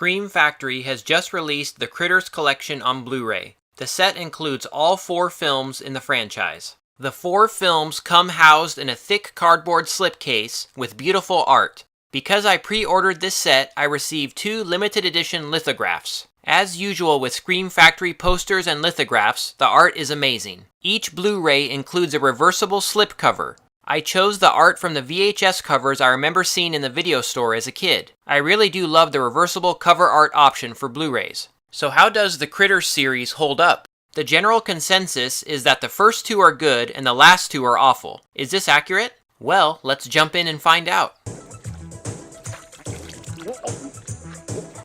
Scream Factory has just released the Critters collection on Blu-ray. The set includes all 4 films in the franchise. The 4 films come housed in a thick cardboard slipcase with beautiful art. Because I pre-ordered this set, I received 2 limited edition lithographs. As usual with Scream Factory posters and lithographs, the art is amazing. Each Blu-ray includes a reversible slipcover. I chose the art from the VHS covers I remember seeing in the video store as a kid. I really do love the reversible cover art option for Blu-rays. So how does the Critters series hold up? The general consensus is that the first 2 are good and the last 2 are awful. Is this accurate? Well, let's jump in and find out.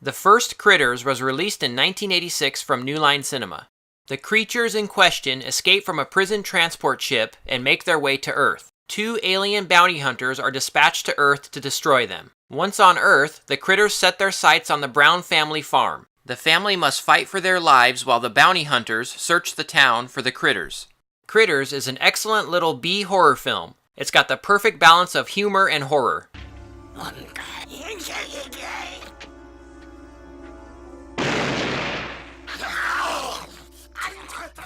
The first Critters was released in 1986 from New Line Cinema. The creatures in question escape from a prison transport ship and make their way to Earth. 2 alien bounty hunters are dispatched to Earth to destroy them. Once on Earth, the Critters set their sights on the Brown family farm. The family must fight for their lives while the bounty hunters search the town for the Critters. Critters is an excellent little B horror film. It's got the perfect balance of humor and horror.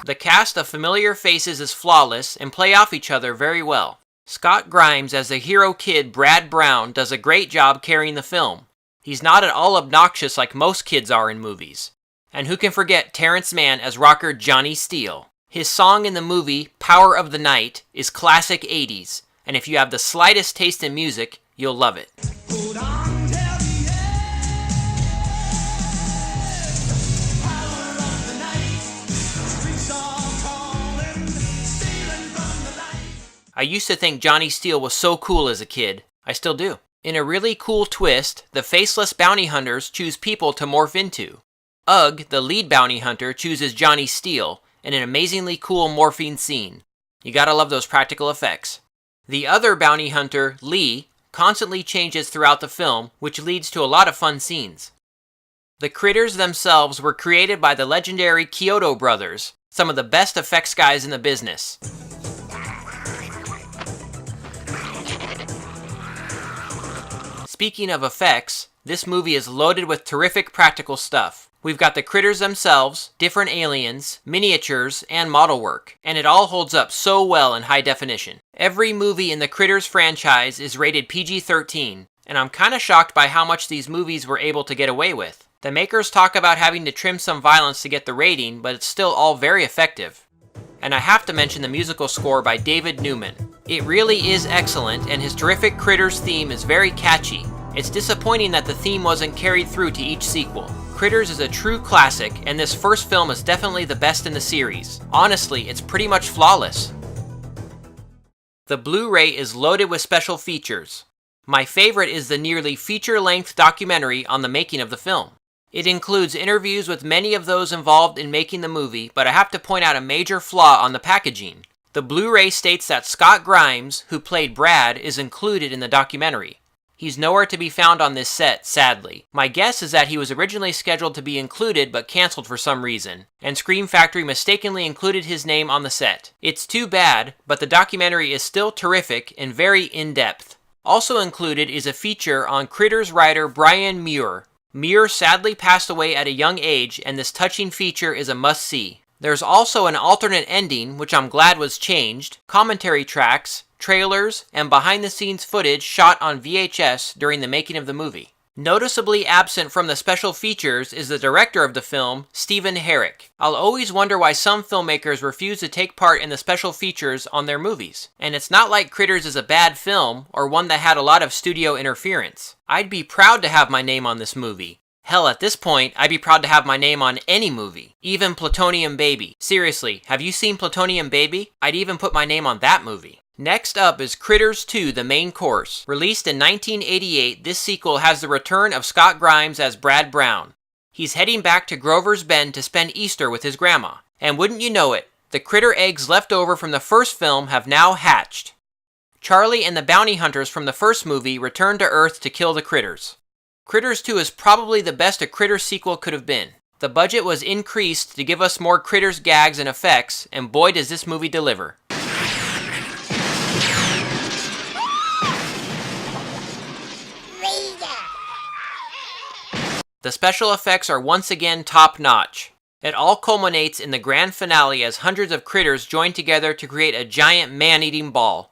The cast of familiar faces is flawless and play off each other very well. Scott Grimes as the hero kid Brad Brown does a great job carrying the film. He's not at all obnoxious like most kids are in movies. And who can forget Terrence Mann as rocker Johnny Steele? His song in the movie, Power of the Night, is classic 80s, and if you have the slightest taste in music, you'll love it. I used to think Johnny Steele was so cool as a kid. I still do. In a really cool twist, the faceless bounty hunters choose people to morph into. Ugg, the lead bounty hunter, chooses Johnny Steele in an amazingly cool morphine scene. You gotta love those practical effects. The other bounty hunter, Lee, constantly changes throughout the film, which leads to a lot of fun scenes. The Critters themselves were created by the legendary Kyoto brothers, some of the best effects guys in the business. Speaking of effects, this movie is loaded with terrific practical stuff. We've got the Critters themselves, different aliens, miniatures, and model work, and it all holds up so well in high definition. Every movie in the Critters franchise is rated PG-13, and I'm kinda shocked by how much these movies were able to get away with. The makers talk about having to trim some violence to get the rating, but it's still all very effective. And I have to mention the musical score by David Newman. It really is excellent, and his terrific Critters theme is very catchy. It's disappointing that the theme wasn't carried through to each sequel. Critters is a true classic, and this first film is definitely the best in the series. Honestly, it's pretty much flawless. The Blu-ray is loaded with special features. My favorite is the nearly feature-length documentary on the making of the film. It includes interviews with many of those involved in making the movie, but I have to point out a major flaw on the packaging. The Blu-ray states that Scott Grimes, who played Brad, is included in the documentary. He's nowhere to be found on this set, sadly. My guess is that he was originally scheduled to be included but canceled for some reason, and Scream Factory mistakenly included his name on the set. It's too bad, but the documentary is still terrific and very in-depth. Also included is a feature on Critters writer Brian Muir. Muir sadly passed away at a young age, and this touching feature is a must-see. There's also an alternate ending, which I'm glad was changed, commentary tracks, trailers, and behind-the-scenes footage shot on VHS during the making of the movie. Noticeably absent from the special features is the director of the film, Stephen Herrick. I'll always wonder why some filmmakers refuse to take part in the special features on their movies. And it's not like Critters is a bad film, or one that had a lot of studio interference. I'd be proud to have my name on this movie. Hell, at this point, I'd be proud to have my name on any movie. Even Plutonium Baby. Seriously, have you seen Plutonium Baby? I'd even put my name on that movie. Next up is Critters 2, The Main Course. Released in 1988, this sequel has the return of Scott Grimes as Brad Brown. He's heading back to Grover's Bend to spend Easter with his grandma. And wouldn't you know it, the critter eggs left over from the first film have now hatched. Charlie and the bounty hunters from the first movie return to Earth to kill the critters. Critters 2 is probably the best a Critters sequel could have been. The budget was increased to give us more Critters gags and effects, and boy does this movie deliver. The special effects are once again top-notch. It all culminates in the grand finale as hundreds of critters join together to create a giant man-eating ball.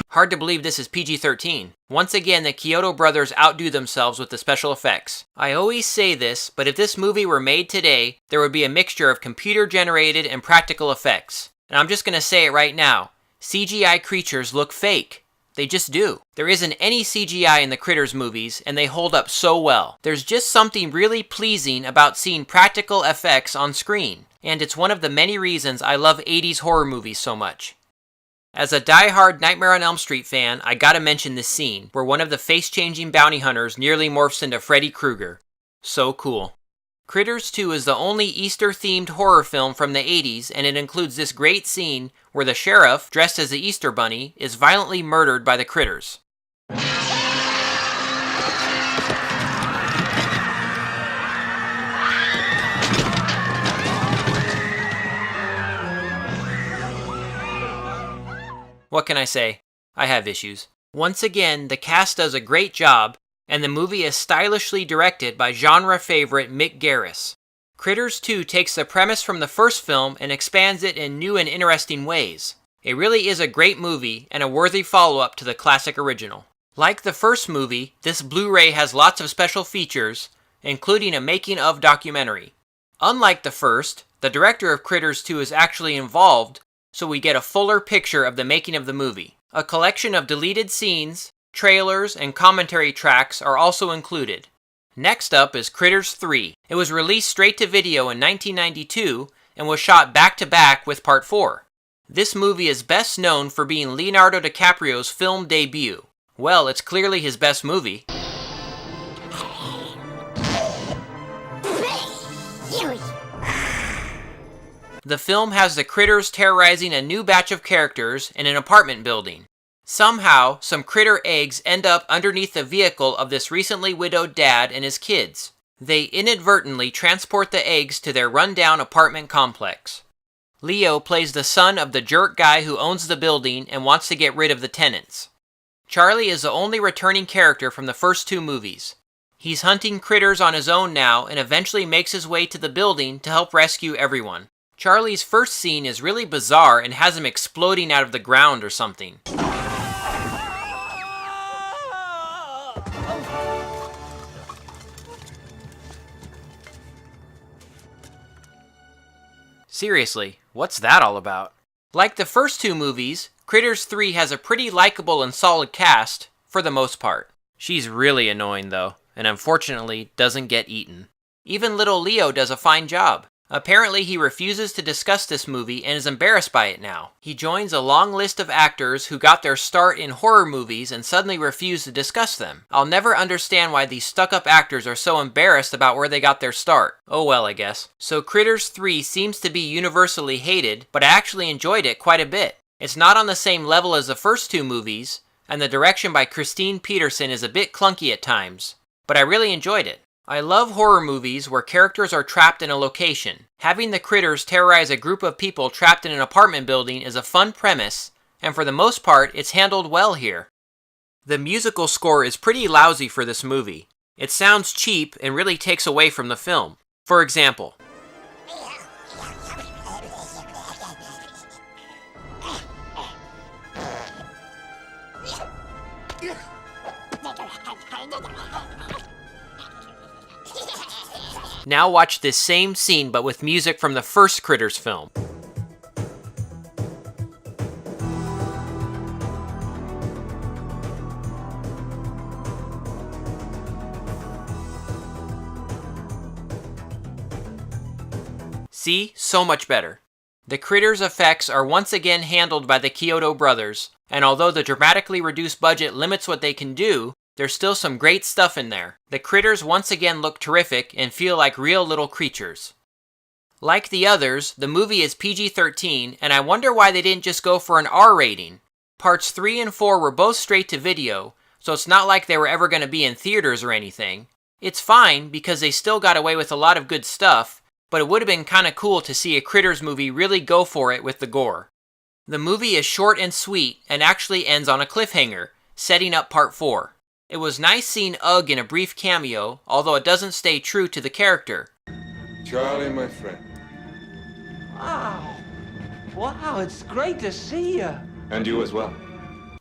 Hard to believe this is PG-13. Once again, the Kyoto brothers outdo themselves with the special effects. I always say this, but if this movie were made today, there would be a mixture of computer-generated and practical effects. And I'm just gonna say it right now. CGI creatures look fake. They just do. There isn't any CGI in the Critters movies, and they hold up so well. There's just something really pleasing about seeing practical effects on screen, and it's one of the many reasons I love 80s horror movies so much. As a die-hard Nightmare on Elm Street fan, I gotta mention this scene, where one of the face-changing bounty hunters nearly morphs into Freddy Krueger. So cool. Critters 2 is the only Easter-themed horror film from the 80s, and it includes this great scene where the sheriff, dressed as the Easter Bunny, is violently murdered by the critters. What can I say? I have issues. Once again, the cast does a great job, and the movie is stylishly directed by genre favorite Mick Garris. Critters 2 takes the premise from the first film and expands it in new and interesting ways. It really is a great movie and a worthy follow-up to the classic original. Like the first movie, this Blu-ray has lots of special features, including a making-of documentary. Unlike the first, the director of Critters 2 is actually involved, so we get a fuller picture of the making of the movie. A collection of deleted scenes, trailers, and commentary tracks are also included. Next up is Critters 3. It was released straight to video in 1992 and was shot back-to-back with Part 4. This movie is best known for being Leonardo DiCaprio's film debut. Well, it's clearly his best movie. The film has the critters terrorizing a new batch of characters in an apartment building. Somehow, some critter eggs end up underneath the vehicle of this recently widowed dad and his kids. They inadvertently transport the eggs to their rundown apartment complex. Leo plays the son of the jerk guy who owns the building and wants to get rid of the tenants. Charlie is the only returning character from the first two movies. He's hunting critters on his own now and eventually makes his way to the building to help rescue everyone. Charlie's first scene is really bizarre and has him exploding out of the ground or something. Seriously, what's that all about? Like the first two movies, Critters 3 has a pretty likable and solid cast, for the most part. She's really annoying though, and unfortunately doesn't get eaten. Even little Leo does a fine job. Apparently he refuses to discuss this movie and is embarrassed by it now. He joins a long list of actors who got their start in horror movies and suddenly refuse to discuss them. I'll never understand why these stuck-up actors are so embarrassed about where they got their start. Oh well, I guess. So Critters 3 seems to be universally hated, but I actually enjoyed it quite a bit. It's not on the same level as the first two movies, and the direction by Christine Peterson is a bit clunky at times, but I really enjoyed it. I love horror movies where characters are trapped in a location. Having the critters terrorize a group of people trapped in an apartment building is a fun premise, and for the most part, it's handled well here. The musical score is pretty lousy for this movie. It sounds cheap and really takes away from the film. For example, now watch this same scene but with music from the first Critters film. See? So much better. The Critters effects are once again handled by the Kyoto brothers, and although the dramatically reduced budget limits what they can do, there's still some great stuff in there. The critters once again look terrific and feel like real little creatures. Like the others, the movie is PG-13, and I wonder why they didn't just go for an R rating. Parts 3 and 4 were both straight to video, so it's not like they were ever going to be in theaters or anything. It's fine because they still got away with a lot of good stuff, but it would have been kinda cool to see a Critters movie really go for it with the gore. The movie is short and sweet and actually ends on a cliffhanger, setting up part 4. It was nice seeing Ugg in a brief cameo, although it doesn't stay true to the character. Charlie, my friend. Wow. Wow, it's great to see you. And you as well.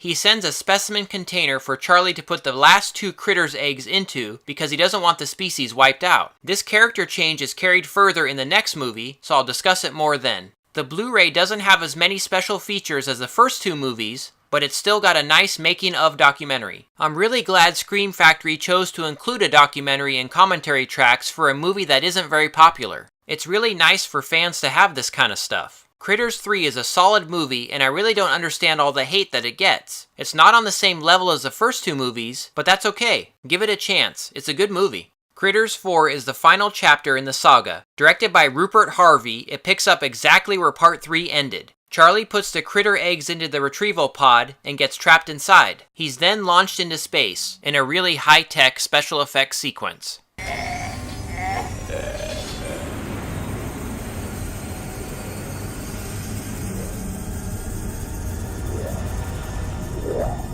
He sends a specimen container for Charlie to put the last 2 critters' eggs into because he doesn't want the species wiped out. This character change is carried further in the next movie, so I'll discuss it more then. The Blu-ray doesn't have as many special features as the first 2 movies, but it's still got a nice making-of documentary. I'm really glad Scream Factory chose to include a documentary and commentary tracks for a movie that isn't very popular. It's really nice for fans to have this kind of stuff. Critters 3 is a solid movie, and I really don't understand all the hate that it gets. It's not on the same level as the first 2 movies, but that's okay. Give it a chance. It's a good movie. Critters 4 is the final chapter in the saga. Directed by Rupert Harvey, it picks up exactly where Part 3 ended. Charlie puts the critter eggs into the retrieval pod and gets trapped inside. He's then launched into space in a really high-tech special effects sequence.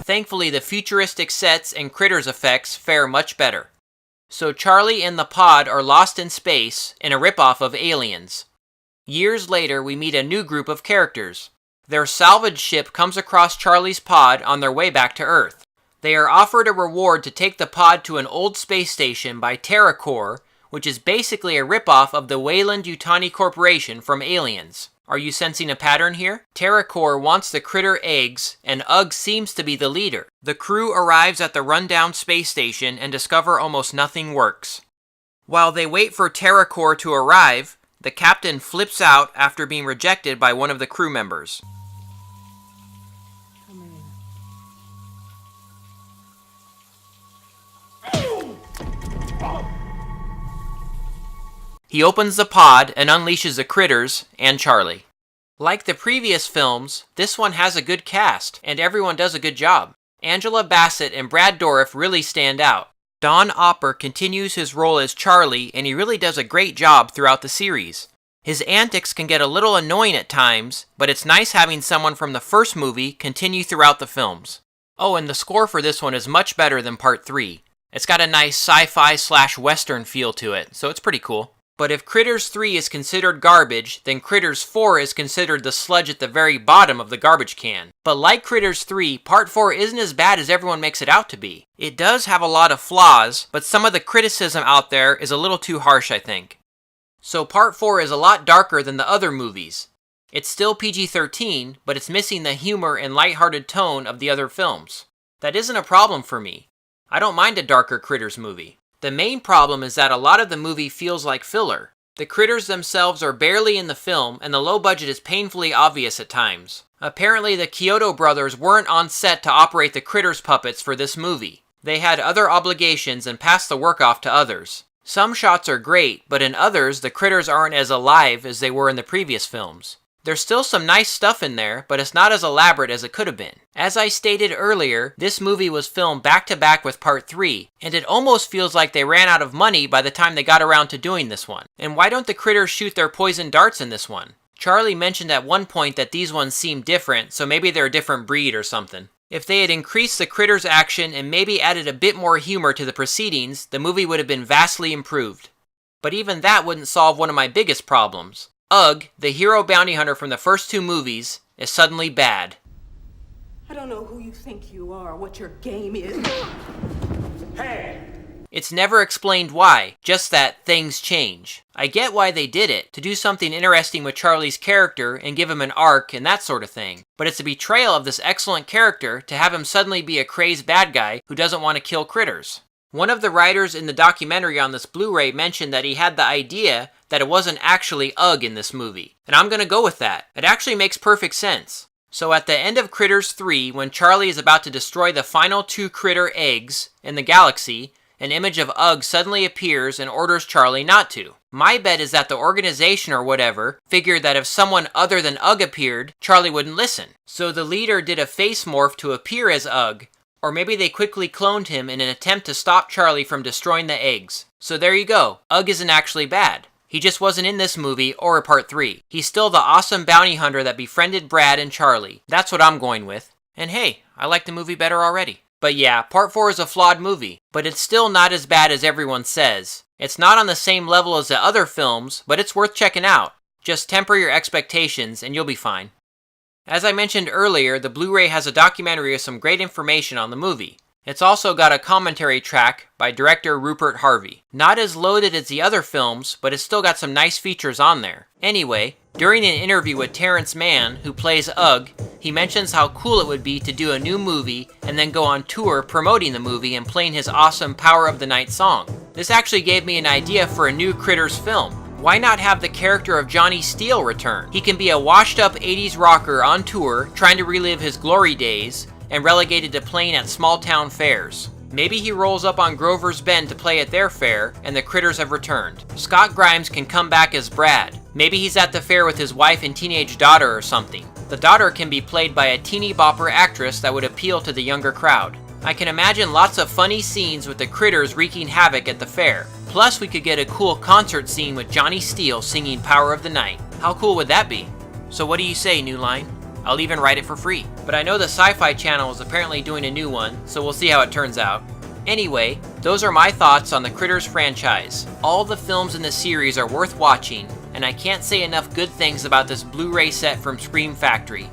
Thankfully, the futuristic sets and critters effects fare much better. So Charlie and the pod are lost in space in a ripoff of Aliens. Years later, we meet a new group of characters. Their salvage ship comes across Charlie's pod on their way back to Earth. They are offered a reward to take the pod to an old space station by TerraCore, which is basically a ripoff of the Weyland-Yutani Corporation from Aliens. Are you sensing a pattern here? TerraCore wants the critter eggs, and Ugg seems to be the leader. The crew arrives at the rundown space station and discover almost nothing works. While they wait for TerraCore to arrive, the captain flips out after being rejected by one of the crew members. He opens the pod and unleashes the critters and Charlie. Like the previous films, this one has a good cast, and everyone does a good job. Angela Bassett and Brad Dourif really stand out. Don Opper continues his role as Charlie, and he really does a great job throughout the series. His antics can get a little annoying at times, but it's nice having someone from the first movie continue throughout the films. Oh, and the score for this one is much better than Part 3. It's got a nice sci-fi/western feel to it, so it's pretty cool. But if Critters 3 is considered garbage, then Critters 4 is considered the sludge at the very bottom of the garbage can. But like Critters 3, Part 4 isn't as bad as everyone makes it out to be. It does have a lot of flaws, but some of the criticism out there is a little too harsh, I think. So Part 4 is a lot darker than the other movies. It's still PG-13, but it's missing the humor and lighthearted tone of the other films. That isn't a problem for me. I don't mind a darker Critters movie. The main problem is that a lot of the movie feels like filler. The critters themselves are barely in the film, and the low budget is painfully obvious at times. Apparently the Kyoto brothers weren't on set to operate the critters puppets for this movie. They had other obligations and passed the work off to others. Some shots are great, but in others the critters aren't as alive as they were in the previous films. There's still some nice stuff in there, but it's not as elaborate as it could have been. As I stated earlier, this movie was filmed back-to-back with Part 3, and it almost feels like they ran out of money by the time they got around to doing this one. And why don't the critters shoot their poison darts in this one? Charlie mentioned at one point that these ones seem different, so maybe they're a different breed or something. If they had increased the critters' action and maybe added a bit more humor to the proceedings, the movie would have been vastly improved. But even that wouldn't solve one of my biggest problems. Ugg, the hero bounty hunter from the first 2 movies, is suddenly bad. I don't know who you think you are, what your game is. Hey! It's never explained why, just that things change. I get why they did it, to do something interesting with Charlie's character and give him an arc and that sort of thing. But it's a betrayal of this excellent character to have him suddenly be a crazed bad guy who doesn't want to kill critters. One of the writers in the documentary on this Blu-ray mentioned that he had the idea that it wasn't actually Ugg in this movie. And I'm gonna go with that. It actually makes perfect sense. So at the end of Critters 3, when Charlie is about to destroy the final 2 critter eggs in the galaxy, an image of Ugg suddenly appears and orders Charlie not to. My bet is that the organization or whatever figured that if someone other than Ugg appeared, Charlie wouldn't listen. So the leader did a face morph to appear as Ugg, or maybe they quickly cloned him in an attempt to stop Charlie from destroying the eggs. So there you go, Ugg isn't actually bad. He just wasn't in this movie or Part 3. He's still the awesome bounty hunter that befriended Brad and Charlie. That's what I'm going with. And hey, I like the movie better already. But yeah, Part 4 is a flawed movie, but it's still not as bad as everyone says. It's not on the same level as the other films, but it's worth checking out. Just temper your expectations and you'll be fine. As I mentioned earlier, the Blu-ray has a documentary with some great information on the movie. It's also got a commentary track by director Rupert Harvey. Not as loaded as the other films, but it's still got some nice features on there. Anyway, during an interview with Terrence Mann, who plays Ugg, he mentions how cool it would be to do a new movie and then go on tour promoting the movie and playing his awesome Power of the Night song. This actually gave me an idea for a new Critters film. Why not have the character of Johnny Steele return? He can be a washed-up 80s rocker on tour, trying to relive his glory days, and relegated to playing at small-town fairs. Maybe he rolls up on Grover's Bend to play at their fair, and the Critters have returned. Scott Grimes can come back as Brad. Maybe he's at the fair with his wife and teenage daughter or something. The daughter can be played by a teeny bopper actress that would appeal to the younger crowd. I can imagine lots of funny scenes with the Critters wreaking havoc at the fair. Plus, we could get a cool concert scene with Johnny Steele singing Power of the Night. How cool would that be? So what do you say, New Line? I'll even write it for free. But I know the Sci-Fi Channel is apparently doing a new one, so we'll see how it turns out. Anyway, those are my thoughts on the Critters franchise. All the films in the series are worth watching, and I can't say enough good things about this Blu-ray set from Scream Factory.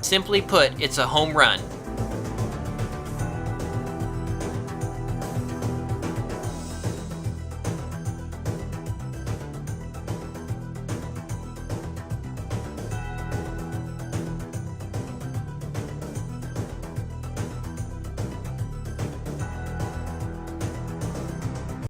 Simply put, it's a home run.